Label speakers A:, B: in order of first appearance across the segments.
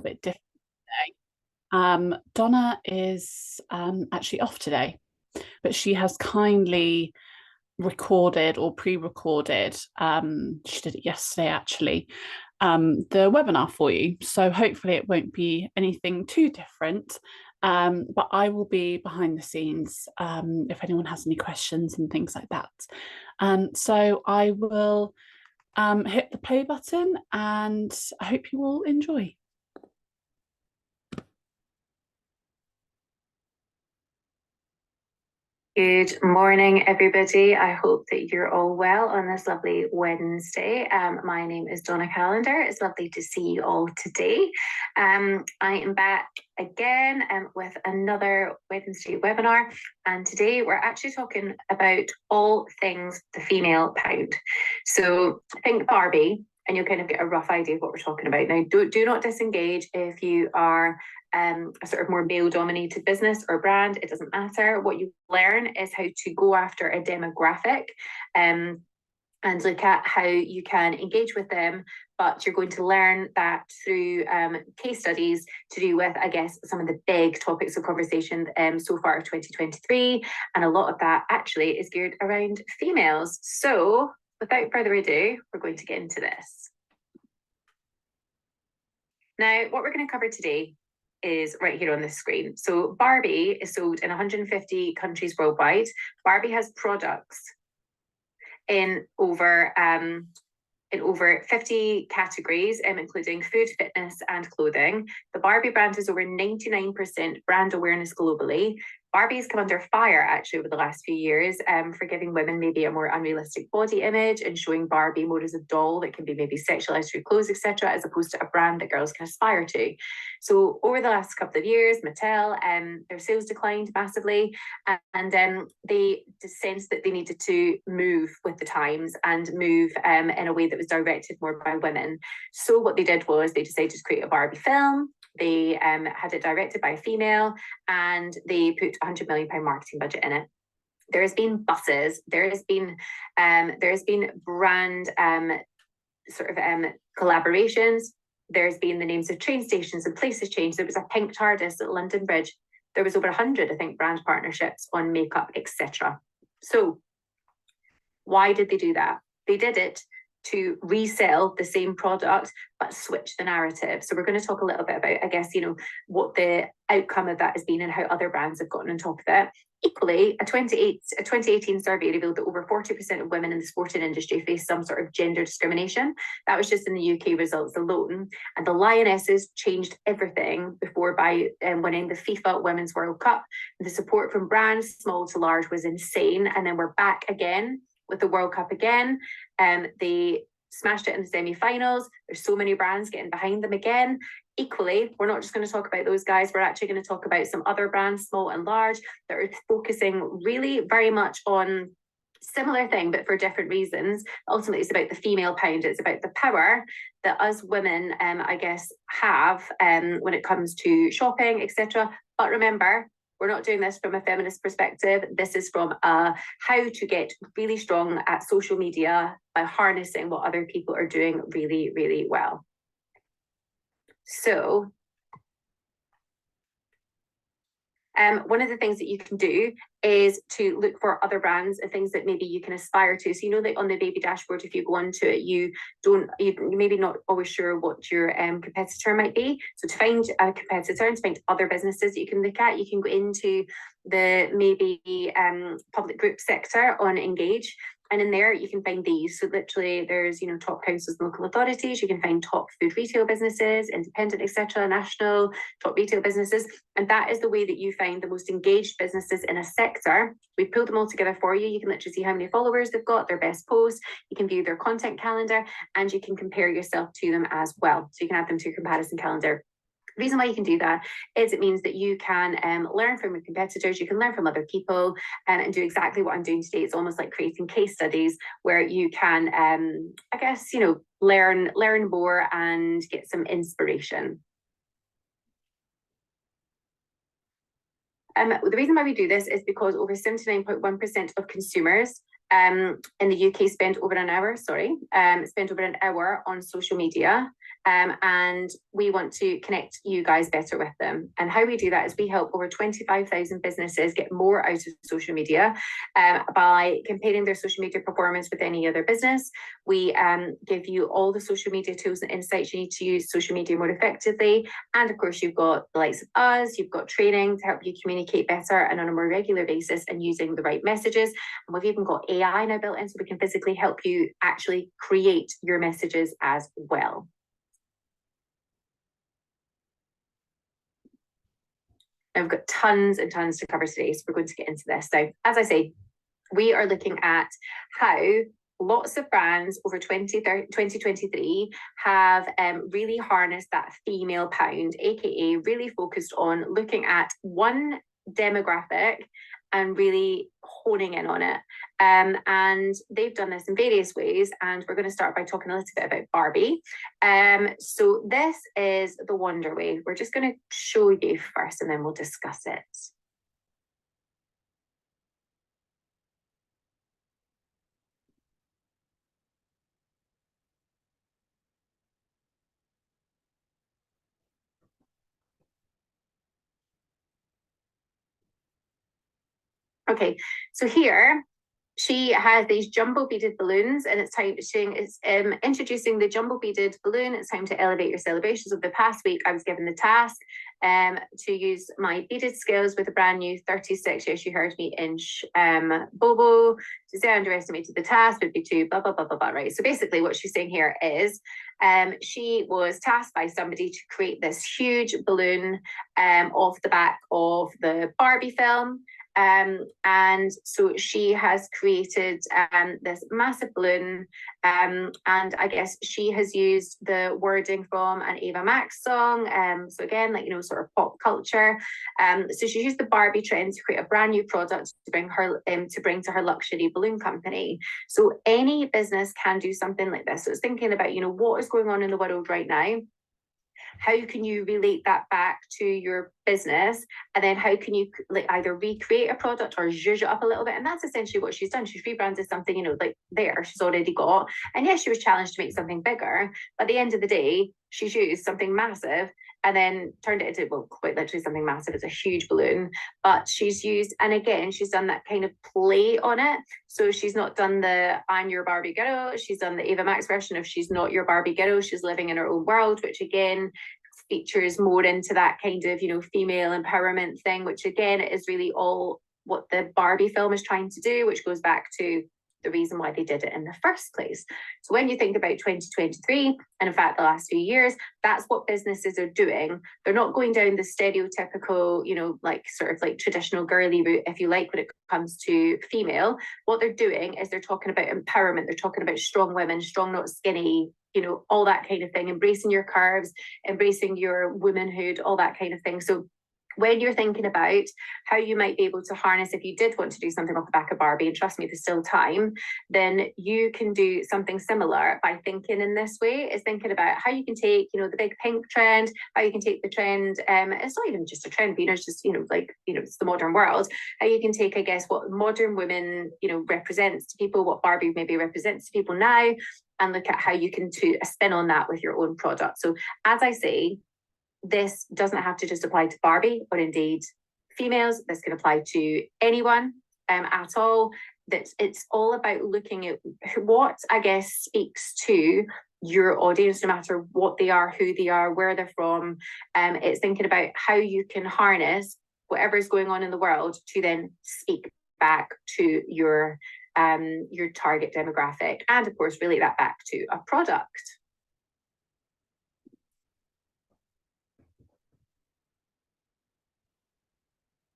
A: bit different today. Donna is actually off today, but she has kindly recorded or pre-recorded, she did it yesterday actually, the webinar for you. So hopefully it won't be anything too different, but I will be behind the scenes if anyone has any questions and things like that. So I will hit the play button and I hope you all enjoy.
B: Good morning, everybody. I hope that you're all well on this lovely Wednesday. My name is Donna Callender. It's lovely to see you all today. I am back again with another Wednesday webinar, and today we're actually talking about all things the female pound. So think Barbie, and you'll kind of get a rough idea of what we're talking about. Now, do not disengage if you are a sort of more male-dominated business or brand. It doesn't matter. What you learn is how to go after a demographic and look at how you can engage with them. But you're going to learn that through case studies to do with, I guess, some of the big topics of conversation so far of 2023. And a lot of that actually is geared around females. So without further ado, we're going to get into this. Now, what we're going to cover today is right here on the screen. So Barbie is sold in 150 countries worldwide. Barbie has products in over 50 categories, including food, fitness, and clothing. The Barbie brand has over 99% brand awareness globally. Barbie's come under fire actually over the last few years for giving women maybe a more unrealistic body image and showing Barbie more as a doll that can be maybe sexualized through clothes, etc., as opposed to a brand that girls can aspire to. So over the last couple of years, Mattel, their sales declined massively, and they sensed that they needed to move with the times and move in a way that was directed more by women. So what they did was they decided to create a Barbie film. They had it directed by a female, and they put £100 million marketing budget in it. There has been buses. There has been brand collaborations. There's been the names of train stations and places changed. There was a pink TARDIS at London Bridge. There was over 100, I think, brand partnerships on makeup, etc. So why did they do that? They did it to resell the same product but switch the narrative. So we're going to talk a little bit about, I guess, what the outcome of that has been and how other brands have gotten on top of it. Equally, a 2018 survey revealed that over 40% of women in the sporting industry face some sort of gender discrimination. That was just in the UK results alone. And the Lionesses changed everything before by winning the FIFA Women's World Cup. The support from brands, small to large, was insane. And then we're back again with the World Cup again. They smashed it in the semi-finals. There's so many brands getting behind them again. Equally, we're not just going to talk about those guys. We're actually going to talk about some other brands, small and large, that are focusing really very much on similar thing, but for different reasons. Ultimately, it's about the female pound. It's about the power that us women, I guess, have when it comes to shopping, etc. But remember, we're not doing this from a feminist perspective. This is from how to get really strong at social media by harnessing what other people are doing really, really well. So one of the things that you can do is to look for other brands and things that maybe you can aspire to. So that on the baby dashboard, if you go onto it, you're maybe not always sure what your competitor might be. So to find a competitor and to find other businesses that you can look at, you can go into the maybe public group sector on Engage. And in there, you can find these. So literally, there's top councils and local authorities. You can find top food retail businesses, independent, etc., national top retail businesses, and that is the way that you find the most engaged businesses in a sector. We've pulled them all together for you. You can literally see how many followers they've got, their best posts. You can view their content calendar, and you can compare yourself to them as well. So you can add them to your comparison calendar. The reason why you can do that is it means that you can learn from your competitors, you can learn from other people, and do exactly what I'm doing today. It's almost like creating case studies where you can, I guess, learn more and get some inspiration. The reason why we do this is because over 79.1% of consumers in the UK spend over an hour, spend over an hour on social media. And we want to connect you guys better with them. And how we do that is we help over 25,000 businesses get more out of social media by comparing their social media performance with any other business. We give you all the social media tools and insights you need to use social media more effectively. And of course, you've got the likes of us, you've got training to help you communicate better and on a more regular basis and using the right messages. And we've even got AI now built in so we can physically help you actually create your messages as well. And we've got tons and tons to cover today, so we're going to get into this. So, as I say, we are looking at how lots of brands over 2023 have really harnessed that female pound, aka really focused on looking at one demographic and really honing in on it. And they've done this in various ways. And we're going to start by talking a little bit about Barbie. So this is the Wonder Way. We're just going to show you first and then we'll discuss it. Okay, so here she has these jumbo beaded balloons, and it's time it's introducing the jumbo beaded balloon. It's time to elevate your celebrations. Of the past week, I was given the task to use my beaded skills with a brand new 36, yes, you heard me, inch bobo. To say I underestimated the task would be too blah, blah, blah, blah, blah, right? So basically what she's saying here is she was tasked by somebody to create this huge balloon off the back of the Barbie film. And so she has created this massive balloon, and I guess she has used the wording from an Ava Max song. So again, like, you know, sort of pop culture. So she used the Barbie trend to create a brand new product to bring to her luxury balloon company. So any business can do something like this. So it's thinking about, you know, what is going on in the world right now. How can you relate that back to your business? And then how can you like either recreate a product or zhuzh it up a little bit? And that's essentially what she's done. She's rebranded something, you know, like there she's already got. And yes, she was challenged to make something bigger. But at the end of the day, she's used something massive and then turned it into, well, quite literally something massive. It's a huge balloon, but she's used, and again, she's done that kind of play on it. So she's not done the I'm your Barbie girl. She's done the Ava Max version of she's not your Barbie girl. She's living in her own world, which again features more into that kind of, you know, female empowerment thing, which again is really all what the Barbie film is trying to do, which goes back to the reason why they did it in the first place. So when you think about 2023, and in fact the last few years, that's what businesses are doing. They're not going down the stereotypical, you know, like sort of like traditional girly route, if you like, when it comes to female. What they're doing is they're talking about empowerment. They're talking about strong women, strong, not skinny, you know, all that kind of thing, embracing your curves, embracing your womanhood, all that kind of thing. So when you're thinking about how you might be able to harness, if you did want to do something off the back of Barbie, and trust me, there's still time, then you can do something similar by thinking in this way, is thinking about how you can take, you know, the big pink trend, how you can take the trend, it's not even just a trend, you know, it's just, you know, like, you know, it's the modern world, how you can take, I guess, what modern women, you know, represents to people, what Barbie maybe represents to people now, and look at how you can do a spin on that with your own product. So as I say, this doesn't have to just apply to Barbie or indeed females. This can apply to anyone at all. That it's all about looking at what, I guess, speaks to your audience, no matter what they are, who they are, where they're from. It's thinking about how you can harness whatever is going on in the world to then speak back to your target demographic, and of course relate that back to a product.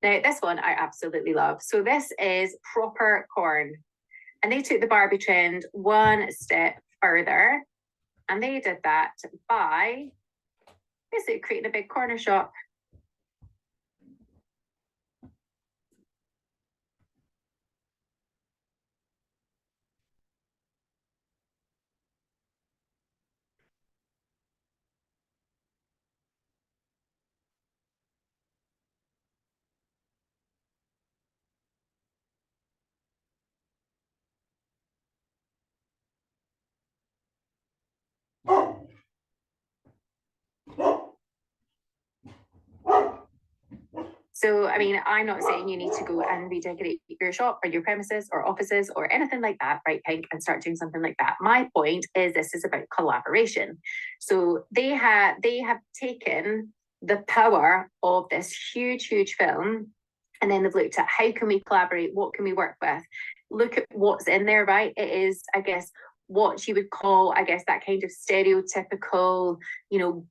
B: Now, this one I absolutely love. So this is proper corn. And they took the Barbie trend one step further. And they did that by basically creating a big corner shop. So, I mean, I'm not saying you need to go and redecorate your shop or your premises or offices or anything like that, right, Pink, and start doing something like that. My point is this is about collaboration. So they have taken the power of this huge, huge film, and then they've looked at how can we collaborate, what can we work with, look at what's in there, right? It is, I guess, what you would call, I guess, that kind of stereotypical,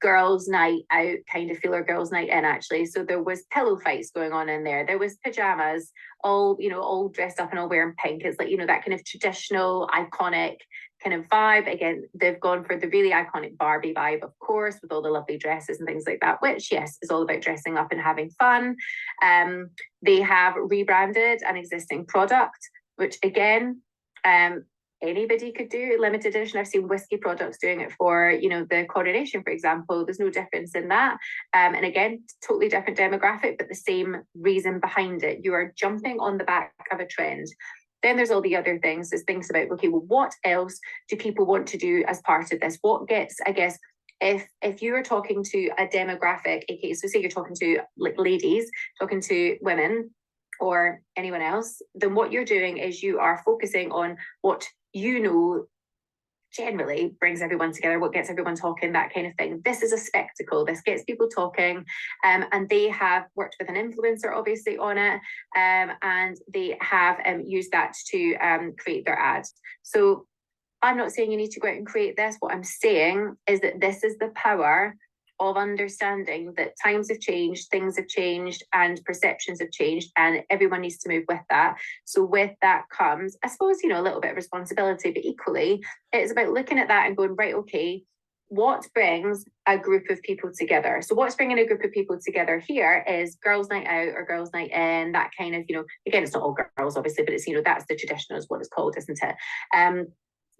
B: girls' night out kind of feel, or girls' night in, actually. So there was pillow fights going on in there. There was pajamas, all dressed up and all wearing pink. It's like, that kind of traditional, iconic kind of vibe. Again, they've gone for the really iconic Barbie vibe, of course, with all the lovely dresses and things like that, which, yes, is all about dressing up and having fun. They have rebranded an existing product, which again, anybody could do. Limited edition. I've seen whiskey products doing it for, the coronation, for example. There's no difference in that. And again, totally different demographic, but the same reason behind it. You are jumping on the back of a trend. Then there's all the other things. There's things about, okay, well, what else do people want to do as part of this? What gets, I guess, if you are talking to a demographic, okay, so say you're talking to like ladies, talking to women or anyone else, then what you're doing is you are focusing on what generally brings everyone together, what gets everyone talking, that kind of thing. This is a spectacle. This gets people talking. And they have worked with an influencer, obviously, on it. And they have used that to create their ads. So I'm not saying you need to go out and create this. What I'm saying is that this is the power of understanding that times have changed, things have changed, and perceptions have changed, and everyone needs to move with that. So with that comes, I suppose, a little bit of responsibility, but equally, it's about looking at that and going, right, okay, what brings a group of people together? So what's bringing a group of people together here is girls' night out or girls' night in, that kind of, again, it's not all girls, obviously, but it's, that's the traditional is what it's called, isn't it?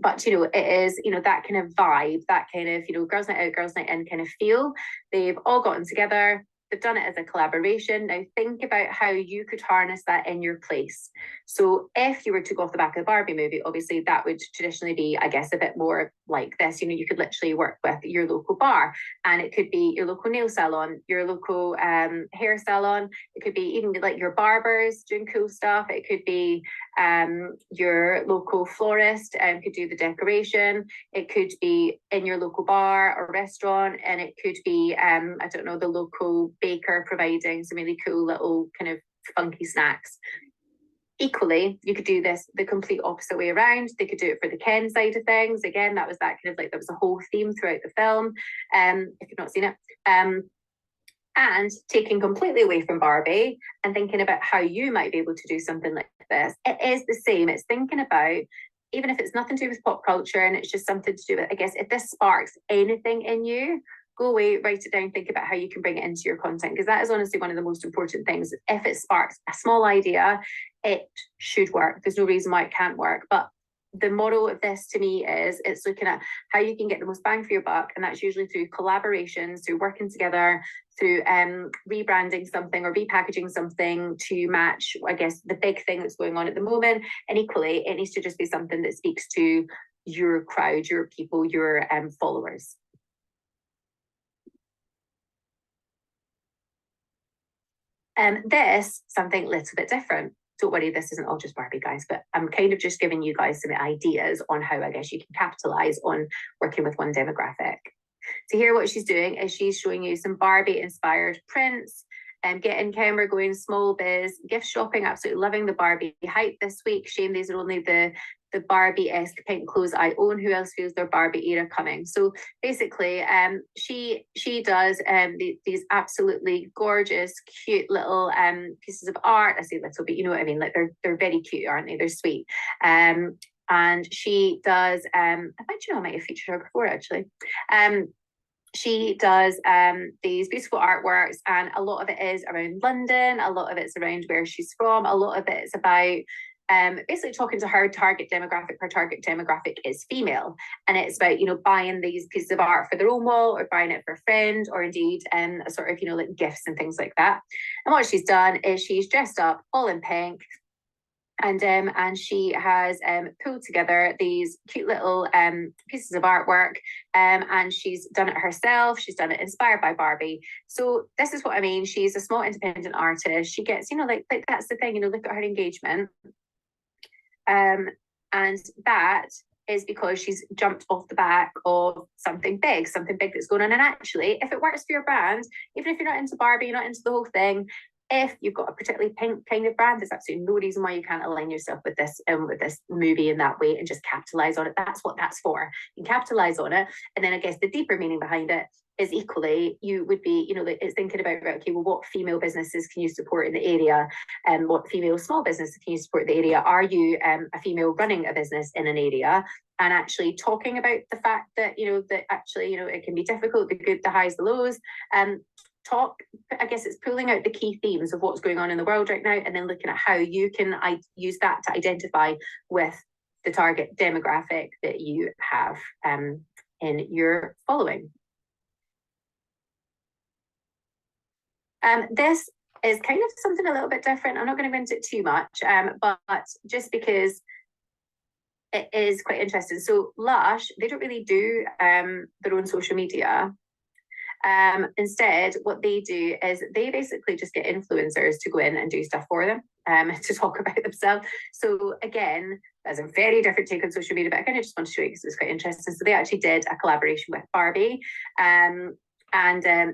B: But it is, that kind of vibe, that kind of, girls' night out, girls' night in kind of feel. They've all gotten together. They've done it as a collaboration. Now think about how you could harness that in your place. So if you were to go off the back of the Barbie movie, obviously that would traditionally be, I guess, a bit more like this. You could literally work with your local bar, and it could be your local nail salon, your local hair salon. It could be even like your barbers doing cool stuff. It could be your local florist could do the decoration. It could be in your local bar or restaurant, and it could be I don't know, the local baker providing some really cool little kind of funky snacks. Equally, you could do this the complete opposite way around. They could do it for the Ken side of things. Again, that was that kind of like, that was a whole theme throughout the film, if you've not seen it. And taking completely away from Barbie and thinking about how you might be able to do something like this. It is the same. It's thinking about, even if it's nothing to do with pop culture and it's just something to do with, I guess, if this sparks anything in you, go away, write it down, think about how you can bring it into your content, because that is honestly one of the most important things. If it sparks a small idea, it should work. There's no reason why it can't work. But the model of this to me is it's looking at how you can get the most bang for your buck, and that's usually through collaborations, through working together, through rebranding something or repackaging something to match, I guess, the big thing that's going on at the moment. And equally, it needs to just be something that speaks to your crowd, your people, your followers. This, something a little bit different. Don't worry, this isn't all just Barbie, guys, but I'm kind of just giving you guys some ideas on how, I guess, you can capitalize on working with one demographic. So here what she's doing is she's showing you some Barbie inspired prints, and getting camera going, small biz, gift shopping, absolutely loving the Barbie hype this week. Shame these are only the Barbie-esque pink clothes I own. Who else feels their Barbie era coming? So basically, she does these absolutely gorgeous, cute little pieces of art. I say little, but you know what I mean. Like they're very cute, aren't they? They're sweet. And she does. I think I might have featured her before actually. She does these beautiful artworks, and a lot of it is around London. A lot of it's around where she's from. A lot of it is about basically talking to her target demographic. Her target demographic is female, and it's about buying these pieces of art for their own wall, or buying it for a friend, or indeed a sort of like gifts and things like that. And what she's done is she's dressed up all in pink. And she has pulled together these cute little pieces of artwork, and she's done it herself. She's done it inspired by Barbie. So this is what I mean. She's a small independent artist. She gets, like that's the thing, look at her engagement. And that is because she's jumped off the back of something big that's going on. And actually, if it works for your brand, even if you're not into Barbie, you're not into the whole thing, if you've got a particularly pink kind of brand, there's absolutely no reason why you can't align yourself with this movie in that way and just capitalize on it. That's what that's for. You can capitalize on it. And then I guess the deeper meaning behind it is equally, you would be, it's thinking about, okay, well, what female businesses can you support in the area? And what female small businesses can you support in the area? Are you a female running a business in an area? And actually talking about the fact that, that actually, it can be difficult, the good, the highs, the lows. I guess it's pulling out the key themes of what's going on in the world right now, and then looking at how you can use that to identify with the target demographic that you have in your following. This is kind of something a little bit different. I'm not going to go into it too much, but just because it is quite interesting. So Lush, they don't really do their own social media. Instead, what they do is they basically just get influencers to go in and do stuff for them, to talk about themselves. So again, that's a very different take on social media, but I kind of just want to show you because it's quite interesting. So they actually did a collaboration with Barbie, and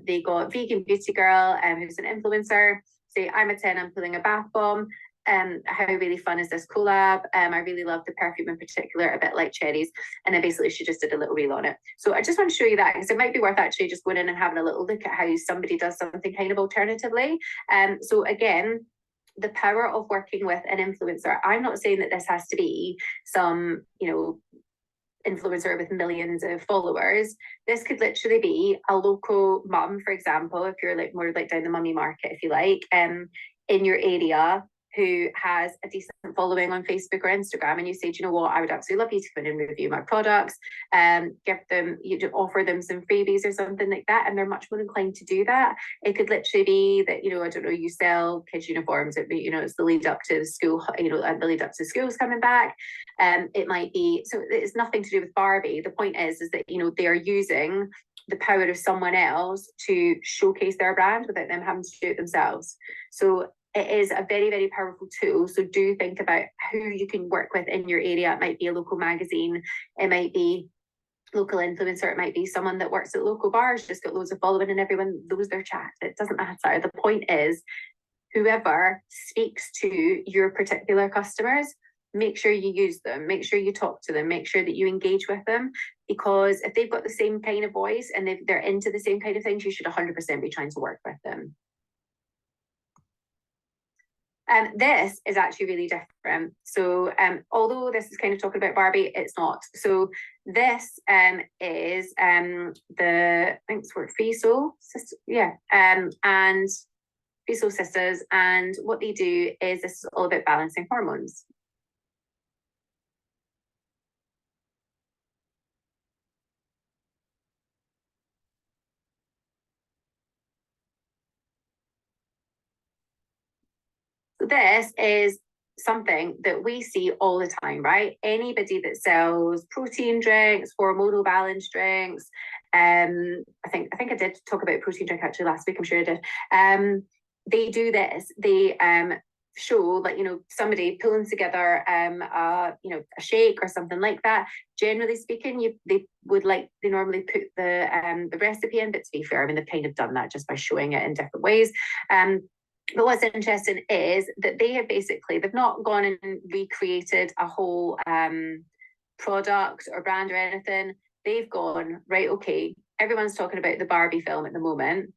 B: they got Vegan Beauty Girl, who's an influencer. Say, I'm a 10, I'm pulling a bath bomb. How really fun is this collab? I really love the perfume in particular, a bit like cherries. And then basically she just did a little reel on it. So I just want to show you that because it might be worth actually just going in and having a little look at how somebody does something kind of alternatively. So again, the power of working with an influencer. I'm not saying that this has to be some, influencer with millions of followers. This could literally be a local mum, for example, if you're more down the mummy market, if you like, in your area, who has a decent following on Facebook or Instagram, and you say, do you know what, I would absolutely love you to come in and review my products, give them, offer them some freebies or something like that, and they're much more inclined to do that. It could literally be that, I don't know, you sell kids uniforms, it's the lead up to school, and the lead up to schools coming back. It might be, so it's nothing to do with Barbie. The point is that, they are using the power of someone else to showcase their brand without them having to do it themselves. So it is a very, very powerful tool. So do think about who you can work with in your area. It might be a local magazine. It might be local influencer. It might be someone that works at local bars, just got loads of following and everyone knows their chat. It doesn't matter. The point is, whoever speaks to your particular customers, make sure you use them, make sure you talk to them, make sure that you engage with them, because if they've got the same kind of voice and they're into the same kind of things, you should 100% be trying to work with them. This is actually really different. So although this is kind of talking about Barbie, it's not. So this is I think it's for Fiesel, and Fiesel sisters. And what they do is, this is all about balancing hormones. This is something that we see all the time, right? Anybody that sells protein drinks, hormonal balance drinks, I think I did talk about protein drink actually last week, I'm sure I did. They do this. They show somebody pulling together a shake or something like that. Generally speaking, they normally put the recipe in, but to be fair, I mean, they've kind of done that just by showing it in different ways. But what's interesting is that they've not gone and recreated a whole product or brand or anything. They've gone, right, okay, everyone's talking about the Barbie film at the moment.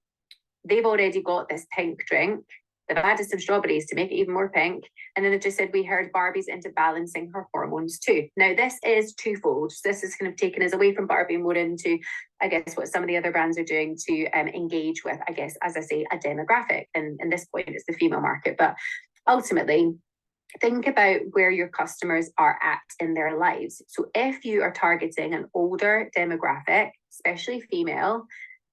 B: They've already got this pink drink. They've added some strawberries to make it even more pink. And then they've just said, we heard Barbie's into balancing her hormones too. Now, this is twofold. This is kind of taken us away from Barbie and more into, I guess, what some of the other brands are doing to engage with, I guess, as I say, a demographic. And at this point, it's the female market. But ultimately, think about where your customers are at in their lives. So if you are targeting an older demographic, especially female,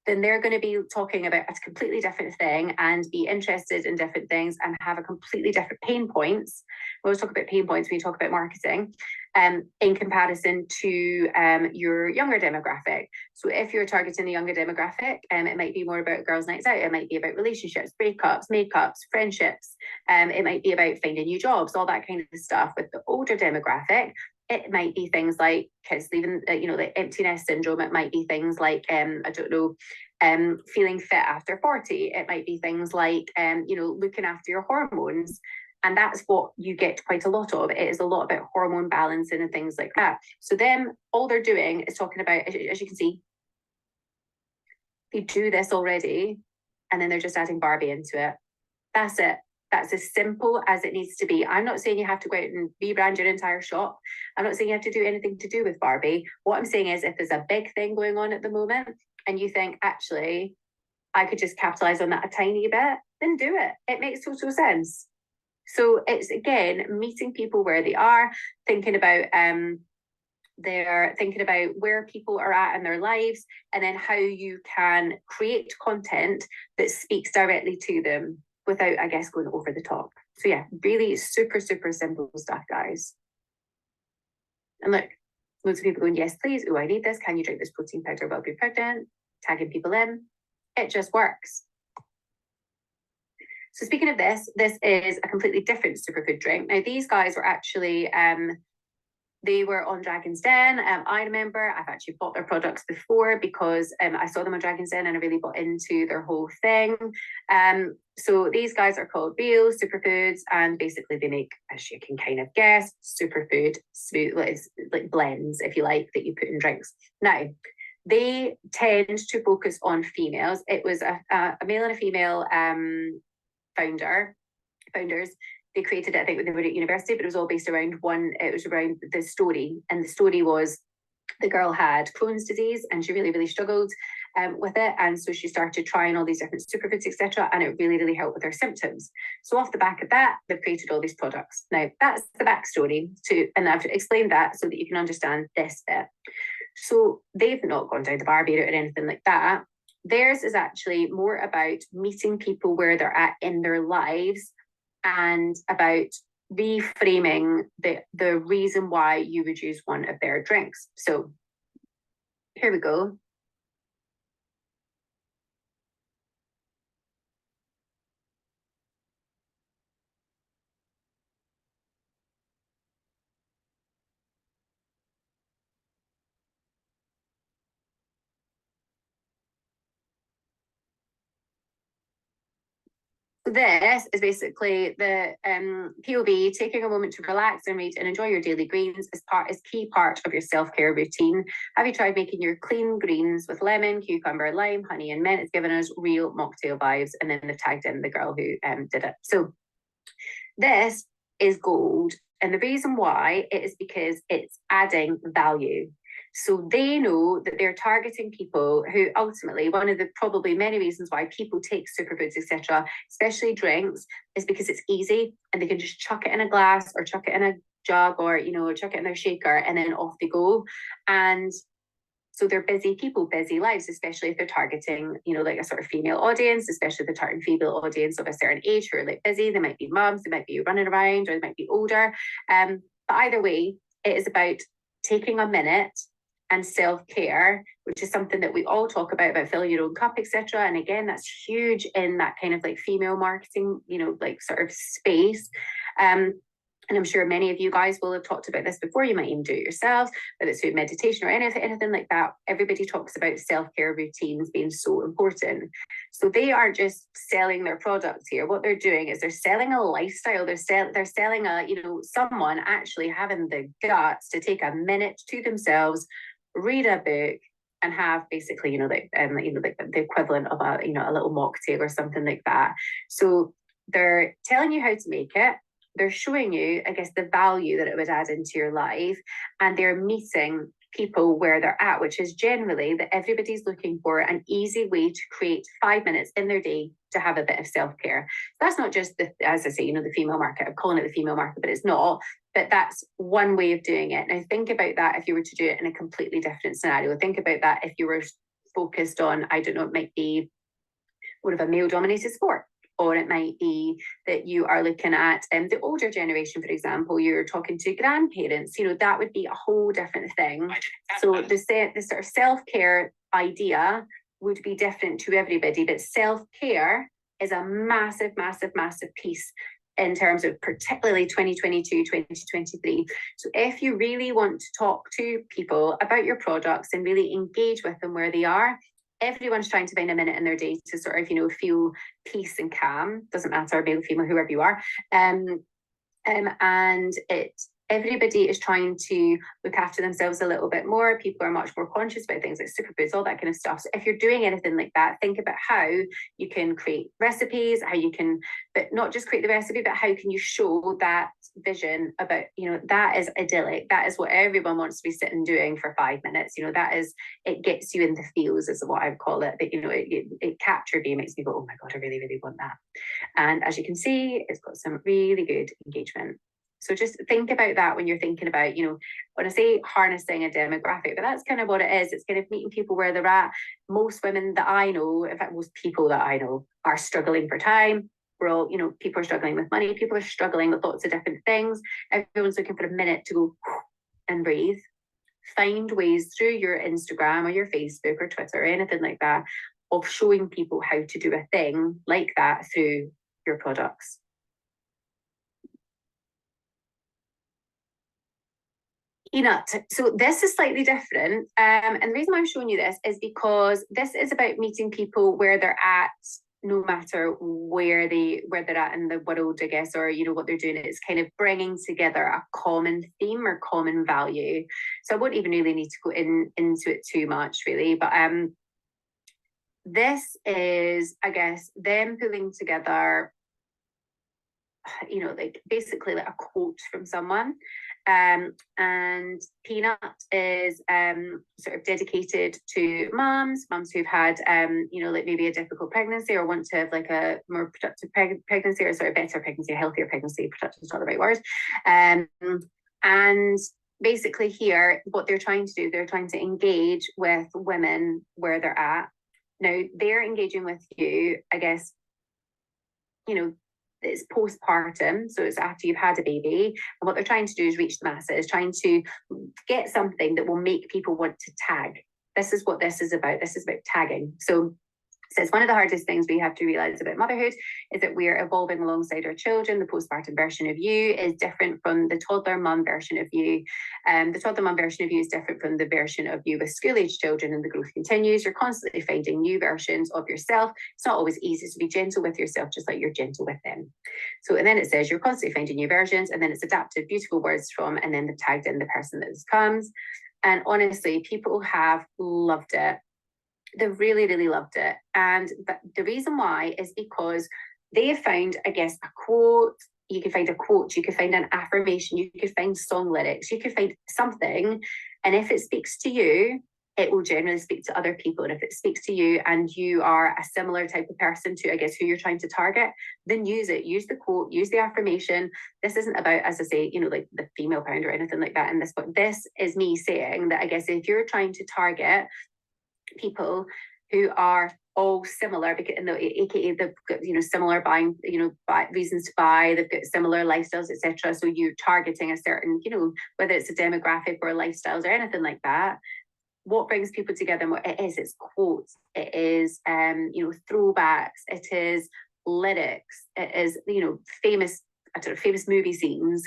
B: then they're going to be talking about a completely different thing and be interested in different things and have a completely different pain points. We always talk about pain points when you talk about marketing, in comparison to your younger demographic. So if you're targeting the younger demographic, it might be more about girls' nights out. It might be about relationships, breakups, makeups, friendships. It might be about finding new jobs, all that kind of stuff. With the older demographic, it might be things like kids leaving, like empty nest syndrome. It might be things like, I don't know, feeling fit after 40. It might be things like, looking after your hormones. And that's what you get quite a lot of. It is a lot about hormone balancing and things like that. So then all they're doing is talking about, as you can see, they do this already, and then they're just adding Barbie into it. That's it. That's as simple as it needs to be. I'm not saying you have to go out and rebrand your entire shop. I'm not saying you have to do anything to do with Barbie. What I'm saying is, if there's a big thing going on at the moment and you think, actually, I could just capitalize on that a tiny bit, then do it. It makes total sense. So it's, again, meeting people where they are, thinking about they're thinking about where people are at in their lives, and then how you can create content that speaks directly to them without, I guess, going over the top. So yeah, really super, super simple stuff, guys. And look, loads of people going, yes, please. Oh, I need this. Can you drink this protein powder while being pregnant? Tagging people in. It just works. So speaking of this is a completely different superfood drink. Now, these guys were actually, they were on Dragon's Den. I remember I've actually bought their products before because I saw them on Dragon's Den and I really bought into their whole thing. So these guys are called Real Superfoods, and basically they make, as you can kind of guess, superfood smooth, like blends, if you like, that you put in drinks. Now, they tend to focus on females. It was a male and a female founders. They created it, I think, when they were at university, but it was all based around it was around the story. And the story was, the girl had Crohn's disease and she really, really struggled with it. And so she started trying all these different superfoods, etc. And it really, really helped with her symptoms. So off the back of that, they've created all these products. Now, that's the backstory and I've explained that so that you can understand this bit. So they've not gone down the Barbie route or anything like that. Theirs is actually more about meeting people where they're at in their lives and about reframing the reason why you would use one of their drinks. So here we go. This is basically the POV, taking a moment to relax and read and enjoy your daily greens is key part of your self-care routine. Have you tried making your clean greens with lemon, cucumber, lime, honey, and mint? It's given us real mocktail vibes, and then they've tagged in the girl who did it. So this is gold, and the reason why it is because it's adding value. So they know that they're targeting people who ultimately, one of the probably many reasons why people take superfoods, etc., especially drinks, is because it's easy and they can just chuck it in a glass or chuck it in a jug or, chuck it in their shaker and then off they go. And so they're busy people, busy lives, especially if they're targeting, like a sort of female audience, especially if they're targeting female audience of a certain age who are like busy. They might be mums, they might be running around, or they might be older. But either way, it is about taking a minute and self-care, which is something that we all talk about filling your own cup, etc. And again, that's huge in that kind of like female marketing, like sort of space. And I'm sure many of you guys will have talked about this before. You might even do it yourselves, whether it's through meditation or anything like that. Everybody talks about self-care routines being so important. So they aren't just selling their products here. What they're doing is they're selling a lifestyle. They're selling someone actually having the guts to take a minute to themselves, read a book, and have basically, the equivalent of a little mocktail or something like that. So they're telling you how to make it. They're showing you, I guess, the value that it would add into your life, and they're meeting people where they're at, which is generally that everybody's looking for an easy way to create 5 minutes in their day to have a bit of self-care. That's not just as I say, the female market. I'm calling it the female market, but it's not. But that's one way of doing it. Now think about that if you were to do it in a completely different scenario. Think about that if you were focused on, I don't know, it might be more of a male-dominated sport, or it might be that you are looking at the older generation, for example, you're talking to grandparents, that would be a whole different thing. So the sort of self-care idea would be different to everybody, but self-care is a massive, massive, massive piece in terms of particularly 2022, 2023. So if you really want to talk to people about your products and really engage with them where they are, everyone's trying to find a minute in their day to sort of, feel peace and calm. Doesn't matter, male, female, whoever you are. And everybody is trying to look after themselves a little bit more. People are much more conscious about things like superfoods, all that kind of stuff. So if you're doing anything like that, think about how you can create recipes, how you can, but not just create the recipe, but how can you show that vision about, that is idyllic. That is what everyone wants to be sitting doing for 5 minutes. That is, it gets you in the feels is what I would call it. But, it captured me, makes me go, oh my God, I really, really want that. And as you can see, it's got some really good engagement. So just think about that when you're thinking about, when I say harnessing a demographic, but that's kind of what it is. It's kind of meeting people where they're at. Most women that I know, in fact, most people that I know are struggling for time. We're all, people are struggling with money. People are struggling with lots of different things. Everyone's looking for a minute to go and breathe. Find ways through your Instagram or your Facebook or Twitter or anything like that of showing people how to do a thing like that through your products. Peanut. So this is slightly different. And the reason why I'm showing you this is because this is about meeting people where they're at, no matter where they're at in the world, I guess, or what they're doing. It's kind of bringing together a common theme or common value. So I won't even really need to go into it too much, really. But this is, I guess, them pulling together, like basically like a quote from someone. And Peanut is sort of dedicated to mums who've had like maybe a difficult pregnancy or want to have like a more productive pregnancy or sort of better pregnancy, a healthier pregnancy. Productive is not the right word. And basically here, what they're trying to do, they're trying to engage with women where they're at. Now they're engaging with you, I guess, it's postpartum, so it's after you've had a baby, and what they're trying to do is reach the masses, trying to get something that will make people want to tag. This is what this is about. This is about tagging. So it's one of the hardest things we have to realize about motherhood is that we're evolving alongside our children. The postpartum version of you is different from the toddler mum version of you. The toddler mum version of you is different from the version of you with school-age children, and the growth continues. You're constantly finding new versions of yourself. It's not always easy to be gentle with yourself, just like you're gentle with them. So, and then it says you're constantly finding new versions, and then it's adapted beautiful words from, and then they've tagged in the person that this comes. And honestly, people have loved it. They really, really loved it. And the reason why is because they have found, I guess, a quote. You can find a quote, you can find an affirmation, you could find song lyrics, you could find something. And if it speaks to you, it will generally speak to other people. And if it speaks to you and you are a similar type of person to, I guess, who you're trying to target, then use it. Use the quote, use the affirmation. This isn't about, as I say, like the female pound or anything like that in this book. This is me saying that, I guess, if you're trying to target people who are all similar, because aka they've got similar buying reasons to buy, they've got similar lifestyles, etc. So you're targeting a certain whether it's a demographic or lifestyles or anything like that. What brings people together and what it is, it's quotes, it is throwbacks, it is lyrics, it is famous movie scenes.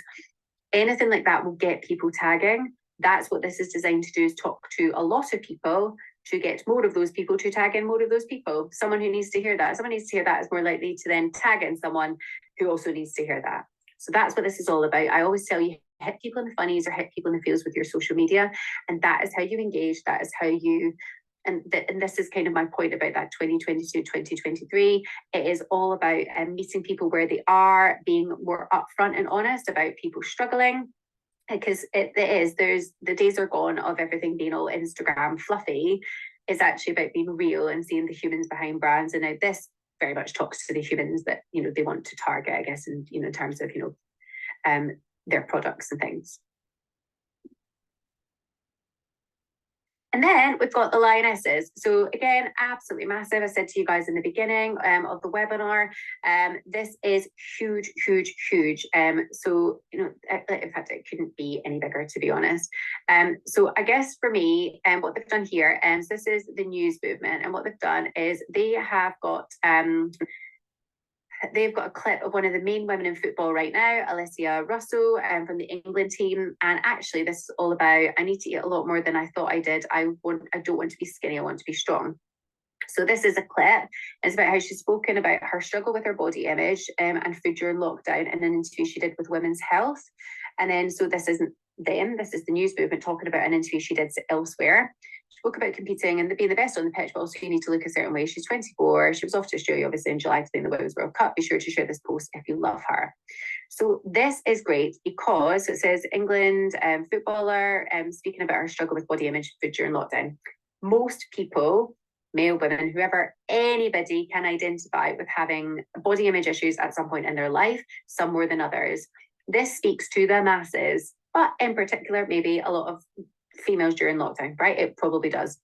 B: Anything like that will get people tagging. That's what this is designed to do, is talk to a lot of people to get more of those people to tag in more of those people. Someone who needs to hear that, someone needs to hear that is more likely to then tag in someone who also needs to hear that. So that's what this is all about. I always tell you, hit people in the funnies or hit people in the feels with your social media. And that is how you engage. That is how you, and this is kind of my point about that 2022, 2023. It is all about meeting people where they are, being more upfront and honest about people struggling. Because there's the days are gone of everything being all Instagram fluffy. It's actually about being real and seeing the humans behind brands. And now this very much talks to the humans that they want to target, I guess, and in terms of their products and things. And then we've got the lionesses. So again, absolutely massive. I said to you guys in the beginning of the webinar, this is huge, huge, huge. So, in fact, it couldn't be any bigger, to be honest. So I guess for me, what they've done here, so this is the news movement, and what they've done is they have got they've got a clip of one of the main women in football right now, Alicia Russell, from the England team. And actually, this is all about, I need to eat a lot more than I thought I did. I don't want to be skinny, I want to be strong. So this is a clip. It's about how she's spoken about her struggle with her body image and food during lockdown in an interview she did with Women's Health. And then, so this isn't them, this is the news movement talking about an interview she did elsewhere. She spoke about competing and being the best on the pitch, but also you need to look a certain way. She's 24. She was off to Australia, obviously, in July to play in the Women's World Cup. Be sure to share this post if you love her. So this is great because it says England footballer speaking about her struggle with body image food during lockdown. Most people, male, women, whoever, anybody can identify with having body image issues at some point in their life, some more than others. This speaks to the masses, but in particular, maybe a lot of females during lockdown, right? It probably does.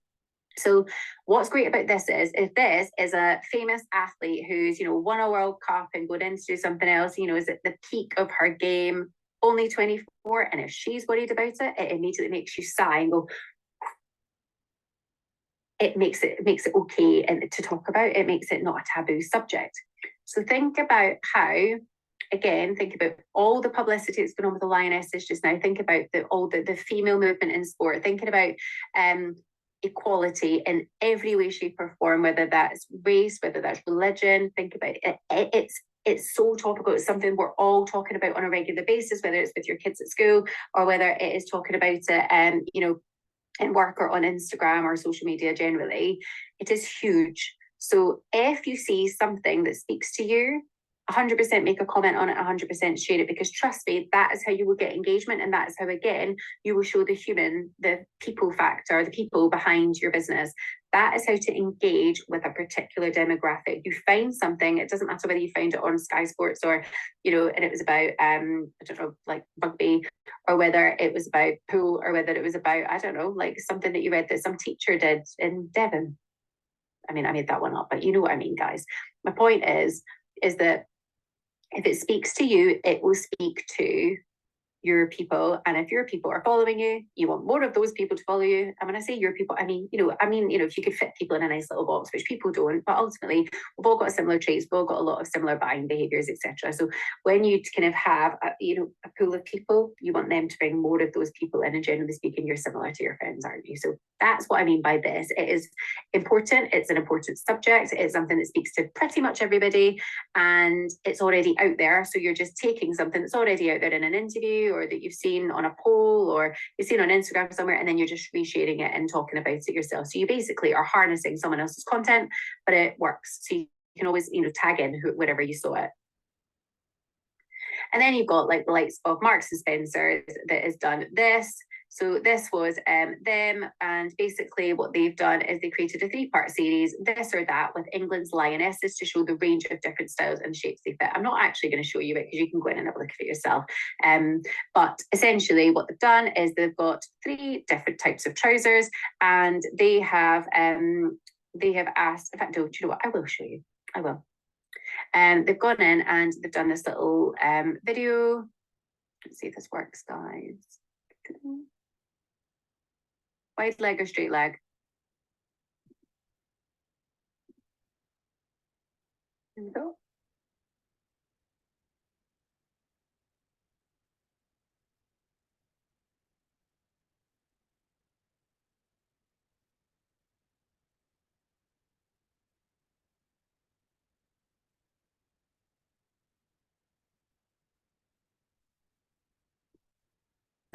B: So what's great about this is if this is a famous athlete who's, won a World Cup and going in to do something else, is at the peak of her game, only 24, and if she's worried about it, it immediately makes you sigh and go, it makes it okay and to talk about. It makes it not a taboo subject. So think about how, again, think about all the publicity that's going on with the lionesses just now. Think about all the female movement in sport. Thinking about equality in every way, shape, or form, whether that's race, whether that's religion. Think about it. It's so topical. It's something we're all talking about on a regular basis, whether it's with your kids at school or whether it is talking about it, in work or on Instagram or social media generally. It is huge. So if you see something that speaks to you, 100% make a comment on it, 100% share it, because trust me, that is how you will get engagement. And that is how, again, you will show the people factor, the people behind your business. That is how to engage with a particular demographic. You find something, it doesn't matter whether you find it on Sky Sports or, and it was about, I don't know, like rugby, or whether it was about pool, or whether it was about, I don't know, like something that you read that some teacher did in Devon. I mean, I made that one up, but you know what I mean, guys. My point is that if it speaks to you, it will speak to your people. And if your people are following you, you want more of those people to follow you. And when I say your people, I mean, if you could fit people in a nice little box, which people don't, but ultimately we've all got similar traits, we've all got a lot of similar buying behaviors, etc. So when you kind of have a pool of people, you want them to bring more of those people in, and generally speaking, you're similar to your friends, aren't you? So that's what I mean by this. It is important. It's an important subject. It's something that speaks to pretty much everybody, and it's already out there. So you're just taking something that's already out there in an interview, or that you've seen on a poll, or you've seen on Instagram somewhere, and then you're just resharing it and talking about it yourself. So you basically are harnessing someone else's content, but it works. So you can always, tag in wherever you saw it. And then you've got like the likes of Marks and Spencer that has done this. So this was them, and basically what they've done is they created a 3-part series, this or that, with England's lionesses to show the range of different styles and shapes they fit. I'm not actually going to show you it because you can go in and have a look at it yourself. But essentially what they've done is they've got 3 different types of trousers, and they have asked, in fact, no, do you know what? I will show you. I will. They've gone in and they've done this little video. Let's see if this works, guys. Wide leg or straight leg? There we go.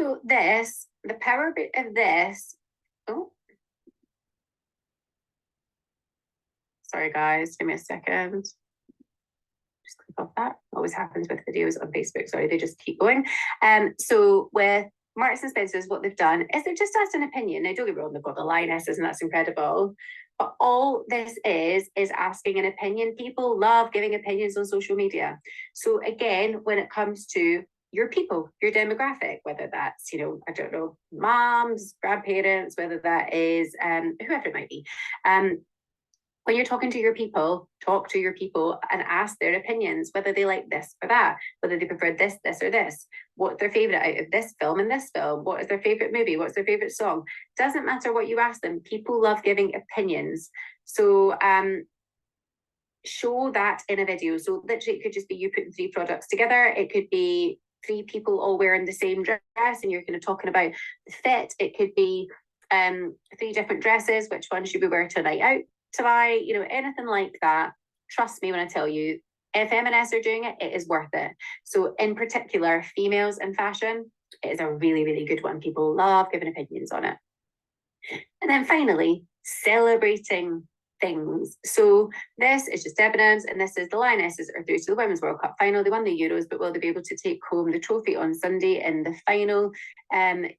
B: So this, the power bit of this, sorry guys, give me a second. Just click off that. Always happens with videos on Facebook. Sorry, they just keep going. So with Marks and Spencer's, what they've done is they've just asked an opinion. Now, don't get me wrong, they've got the lionesses, and that's incredible. But all this is asking an opinion. People love giving opinions on social media. So again, when it comes to your people, your demographic, whether that's, I don't know, moms, grandparents, whether that is whoever it might be. When you're talking to your people, talk to your people and ask their opinions, whether they like this or that, whether they prefer this, or this, what's their favorite out of this film and this film, what is their favorite movie, what's their favorite song. Doesn't matter what you ask them, people love giving opinions. So show that in a video. So literally it could just be you putting 3 products together. It could be 3 people all wearing the same dress and you're kind of talking about the fit. It could be 3 different dresses, which one should we wear to a night out to buy, anything like that. Trust me when I tell you, if M&S are doing it, it is worth it. So in particular, females in fashion, it is a really, really good one. People love giving opinions on it. And then finally, celebrating things. So this is just Debenhams, and this is the Lionesses are through to the Women's World Cup final. They won the Euros, but will they be able to take home the trophy on Sunday in the final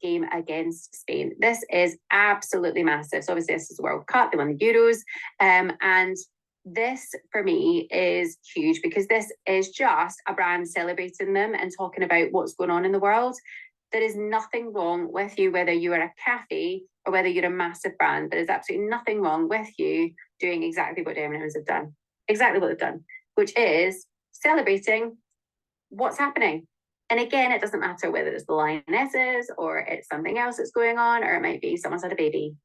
B: game against Spain? This is absolutely massive. So obviously this is the World Cup, they won the Euros, and this for me is huge because this is just a brand celebrating them and talking about what's going on in the world. There is nothing wrong with you, whether you are a cafe or whether you're a massive brand. There is absolutely nothing wrong with you doing exactly what Debenhams have done, exactly what they've done, which is celebrating what's happening. And again, it doesn't matter whether it's the Lionesses or it's something else that's going on, or it might be someone's had a baby.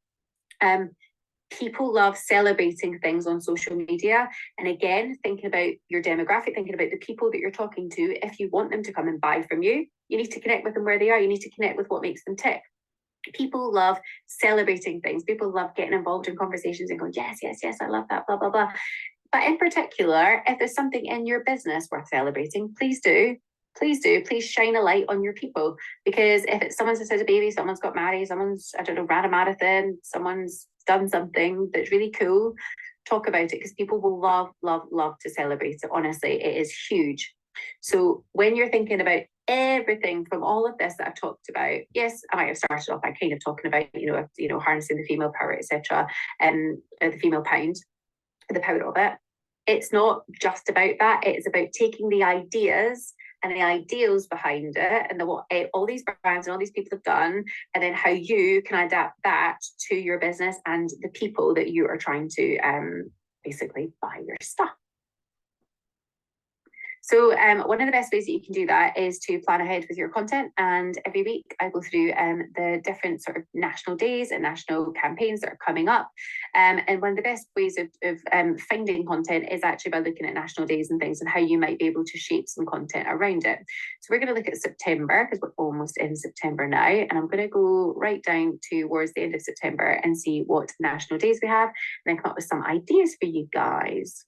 B: People love celebrating things on social media. And again, thinking about your demographic, thinking about the people that you're talking to, if you want them to come and buy from you, you need to connect with them where they are. You need to connect with what makes them tick. People love celebrating things. People love getting involved in conversations and going, yes, yes, yes, I love that, blah, blah, blah. But in particular, if there's something in your business worth celebrating, please do. Please do. Please shine a light on your people. Because if it's someone's just had a baby, someone's got married, someone's, I don't know, ran a marathon, someone's done something that's really cool, talk about it, because people will love, love, love to celebrate it. Honestly, it is huge. So when you're thinking about everything from all of this that I've talked about, yes, I might have started off by kind of talking about, harnessing the female power, etc., and the female pound, the power of it. It's not just about that. It's about taking the ideas and the ideals behind it and what all these brands and all these people have done, and then how you can adapt that to your business and the people that you are trying to basically buy your stuff. So one of the best ways that you can do that is to plan ahead with your content. And every week I go through the different sort of national days and national campaigns that are coming up. And one of the best ways of finding content is actually by looking at national days and things and how you might be able to shape some content around it. So we're going to look at September because we're almost in September now. And I'm going to go right down towards the end of September and see what national days we have and then come up with some ideas for you guys.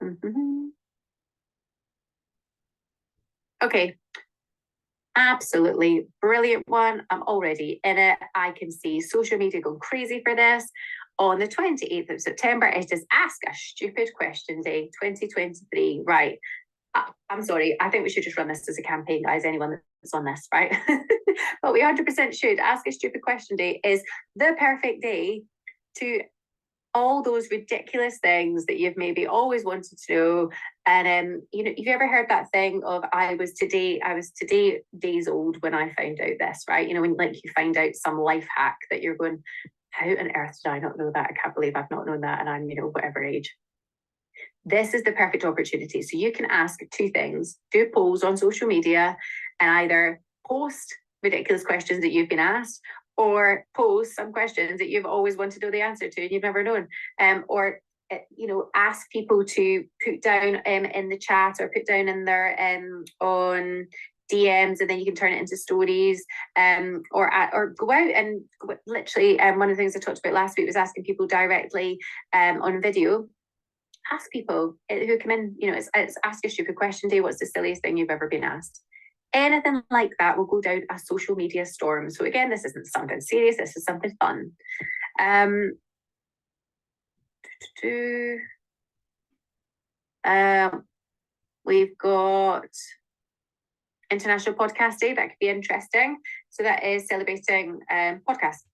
B: Mm-hmm. Okay, absolutely brilliant one. I'm already in it. I can see social media going crazy for this. On the 28th of September, it is Ask a Stupid Question Day 2023. Right. I'm sorry. I think we should just run this as a campaign, guys. Anyone that's on this, right? But we 100% should. Ask a Stupid Question Day is the perfect day to all those ridiculous things that you've maybe always wanted to know. And you've ever heard that thing of I was today days old when I found out this, right? When you find out some life hack that you're going, how on earth did I not know that? I can't believe I've not known that, and I'm whatever age. This is the perfect opportunity. So you can ask 2 things: do polls on social media and either post ridiculous questions that you've been asked, or post some questions that you've always wanted to know the answer to and you've never known, or ask people to put down in the chat or put down in their on DMs, and then you can turn it into stories, or go out and literally. One of the things I talked about last week was asking people directly on video. Ask people who come in. It's Ask a Stupid Question Day. What's the silliest thing you've ever been asked? Anything like that will go down a social media storm. So again, this isn't something serious, this is something fun. We've got International Podcast Day. That could be interesting. So that is celebrating podcasts.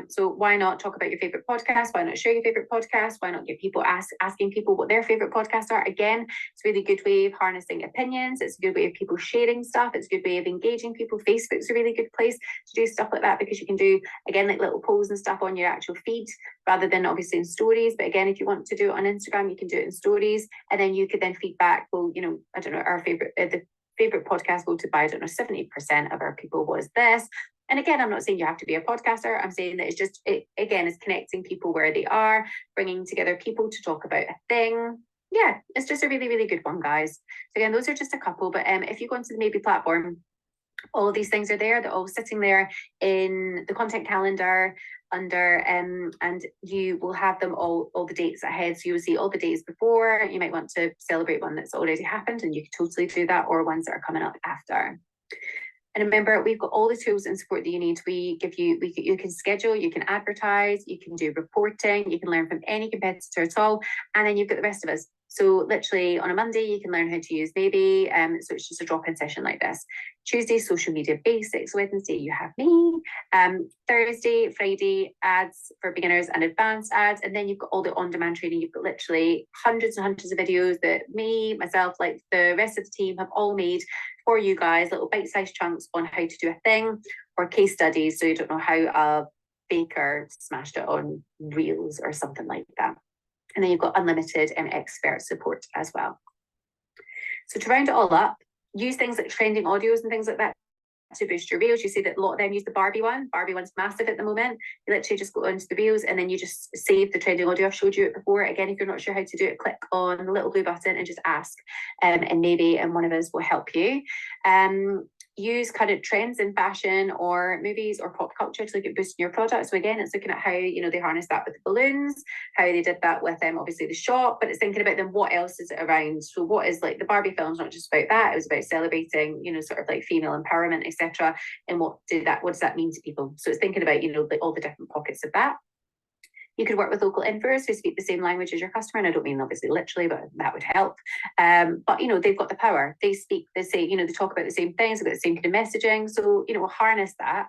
B: So why not talk about your favorite podcast? Why not share your favorite podcast? Why not get people asking people what their favorite podcasts are? Again, it's a really good way of harnessing opinions. It's a good way of people sharing stuff. It's a good way of engaging people. Facebook's a really good place to do stuff like that, because you can do, again, like little polls and stuff on your actual feed rather than obviously in stories. But again, if you want to do it on Instagram, you can do it in stories, and then you could then feedback. Well, you know, I don't know, our favorite the favorite podcast voted by, I don't know, 70% of our people was this. And again, I'm not saying you have to be a podcaster. I'm saying that it's just, again, it's connecting people where they are, bringing together people to talk about a thing. Yeah, it's just a really, really good one, guys. So again, those are just a couple. But if you go into the Maybe platform, all of these things are there. They're all sitting there in the content calendar under, and you will have them all the dates ahead. So you will see all the days before. You might want to celebrate one that's already happened, and you can totally do that, or ones that are coming up after. And remember, we've got all the tools and support that you need. We give you, you can schedule, you can advertise, you can do reporting, you can learn from any competitor at all. And then you've got the rest of us. So literally on a Monday, you can learn how to use Maybe. So it's just a drop-in session like this. Tuesday, social media basics. Wednesday, you have me. Thursday, Friday, ads for beginners and advanced ads. And then you've got all the on-demand training. You've got literally hundreds and hundreds of videos that me, myself, like the rest of the team have all made for you guys, little bite-sized chunks on how to do a thing, or case studies. So you don't know how a baker smashed it on reels or something like that. And then you've got unlimited expert support as well. So to round it all up, use things like trending audios and things like that to boost your reels. You see that a lot of them use the Barbie one. Barbie one's massive at the moment. You literally just go into the reels and then you just save the trending audio. I've showed you it before. Again, if you're not sure how to do it, click on the little blue button and just ask, and maybe one of us will help you. Use current trends in fashion or movies or pop culture to look at boosting your product. So again, it's looking at how, you know, they harness that with the balloons, how they did that with obviously the shop, but it's thinking about then what else is it around. So what is, like, the Barbie film's not just about that, it was about celebrating, you know, sort of like female empowerment, etc. And what does that mean to people? So it's thinking about, you know, like all the different pockets of that. You could work with local influencers who speak the same language as your customer. And I don't mean obviously literally, but that would help. But, you know, they've got the power. They speak, they say, you know, they talk about the same things, about the same kind of messaging. So, you know, we'll harness that.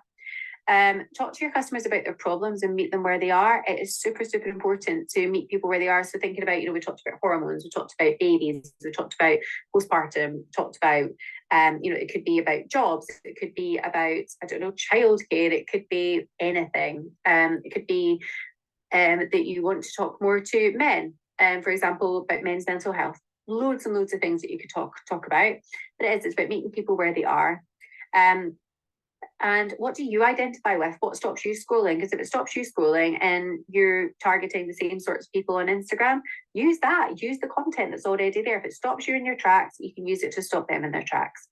B: Talk to your customers about their problems and meet them where they are. It is super, super important to meet people where they are. So thinking about, you know, we talked about hormones, we talked about babies, we talked about postpartum, talked about, you know, it could be about jobs, it could be about, I don't know, childcare, it could be anything. It could be that you want to talk more to men, for example, about men's mental health. Loads and loads of things that you could talk about. But it's about meeting people where they are. And what do you identify with? What stops you scrolling? Because if it stops you scrolling and you're targeting the same sorts of people on Instagram, use that. Use the content that's already there. If it stops you in your tracks, you can use it to stop them in their tracks.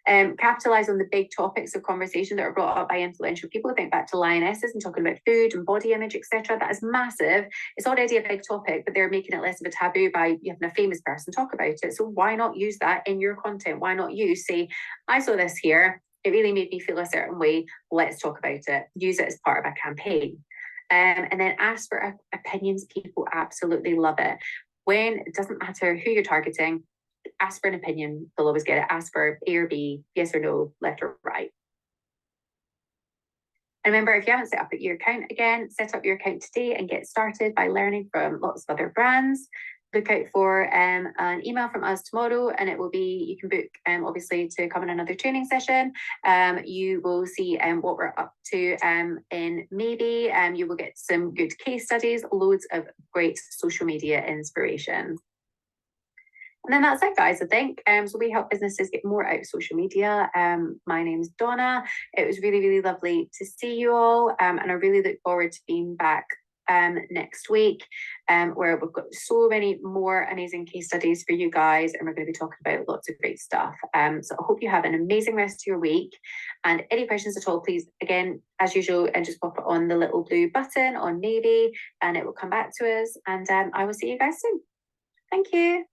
B: Capitalize on the big topics of conversation that are brought up by influential people. Think back to lionesses and talking about food and body image, etc. That is massive. It's already a big topic, but they're making it less of a taboo by having a famous person talk about it. So why not use that in your content? Why not you say, I saw this here, it really made me feel a certain way, let's talk about it. Use it as part of a campaign. And then ask for opinions. People absolutely love it. When it doesn't matter who you're targeting, ask for an opinion, they'll always get it. Ask for A or B, yes or no, left or right. And remember, if you haven't set up your account again, set up your account today and get started by learning from lots of other brands. Look out for an email from us tomorrow, and it will be, you can book obviously to come in another training session. You will see what we're up to in Maybe. You will get some good case studies, loads of great social media inspiration. And then that's it, guys, I think. So we help businesses get more out of social media. My name's Donna. It was really, really lovely to see you all. And I really look forward to being back next week, where we've got so many more amazing case studies for you guys. And we're going to be talking about lots of great stuff. So I hope you have an amazing rest of your week. And any questions at all, please, again, as usual, and just pop it on the little blue button on Maybe, and it will come back to us. And I will see you guys soon. Thank you.